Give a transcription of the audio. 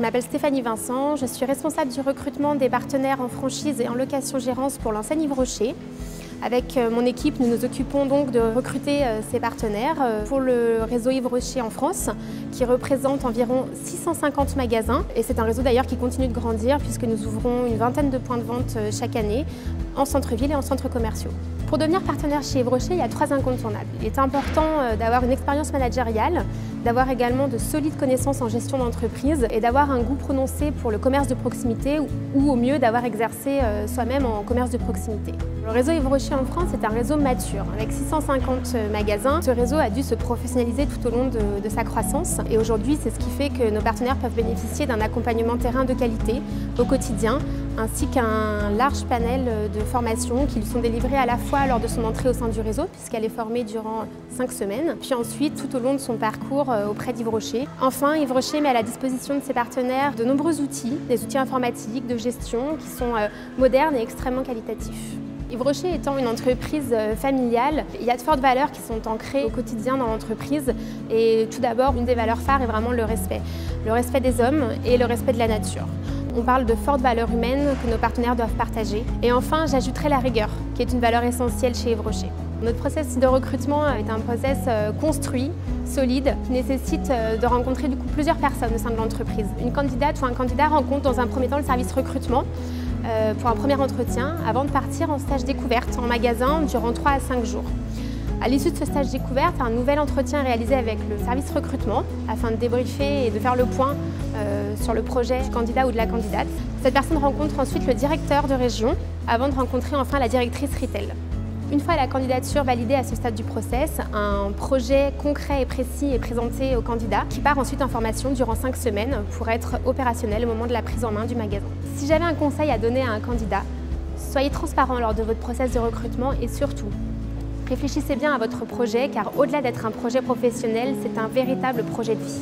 Je m'appelle Stéphanie Vincent, je suis responsable du recrutement des partenaires en franchise et en location-gérance pour l'enseigne Yves Rocher. Avec mon équipe, nous nous occupons donc de recruter ces partenaires pour le réseau Yves Rocher en France, qui représente environ 650 magasins. Et c'est un réseau d'ailleurs qui continue de grandir puisque nous ouvrons une vingtaine de points de vente chaque année en centre-ville et en centres commerciaux. Pour devenir partenaire chez Yves Rocher, il y a 3 incontournables. Il est important d'avoir une expérience managériale, d'avoir également de solides connaissances en gestion d'entreprise et d'avoir un goût prononcé pour le commerce de proximité ou au mieux d'avoir exercé soi-même en commerce de proximité. Le réseau Yves Rocher en France est un réseau mature avec 650 magasins. Ce réseau a dû se professionnaliser tout au long de sa croissance et aujourd'hui c'est ce qui fait que nos partenaires peuvent bénéficier d'un accompagnement terrain de qualité au quotidien ainsi qu'un large panel de formations qui lui sont délivrées à la fois lors de son entrée au sein du réseau puisqu'elle est formée durant 5 semaines, puis ensuite tout au long de son parcours auprès d'Yves Rocher. Enfin, Yves Rocher met à la disposition de ses partenaires de nombreux outils, des outils informatiques, de gestion qui sont modernes et extrêmement qualitatifs. Yves Rocher étant une entreprise familiale, il y a de fortes valeurs qui sont ancrées au quotidien dans l'entreprise et tout d'abord, une des valeurs phares est vraiment le respect. Le respect des hommes et le respect de la nature. On parle de fortes valeurs humaines que nos partenaires doivent partager. Et enfin, j'ajouterai la rigueur, qui est une valeur essentielle chez Yves Rocher. Notre process de recrutement est un process construit, solide, qui nécessite de rencontrer du coup plusieurs personnes au sein de l'entreprise. Une candidate ou un candidat rencontre dans un premier temps le service recrutement pour un premier entretien avant de partir en stage découverte en magasin durant 3 à 5 jours. À l'issue de ce stage découverte, un nouvel entretien est réalisé avec le service recrutement afin de débriefer et de faire le point sur le projet du candidat ou de la candidate. Cette personne rencontre ensuite le directeur de région avant de rencontrer enfin la directrice retail. Une fois la candidature validée à ce stade du process, un projet concret et précis est présenté au candidat qui part ensuite en formation durant 5 semaines pour être opérationnel au moment de la prise en main du magasin. Si j'avais un conseil à donner à un candidat, soyez transparent lors de votre process de recrutement et surtout, réfléchissez bien à votre projet car au-delà d'être un projet professionnel, c'est un véritable projet de vie.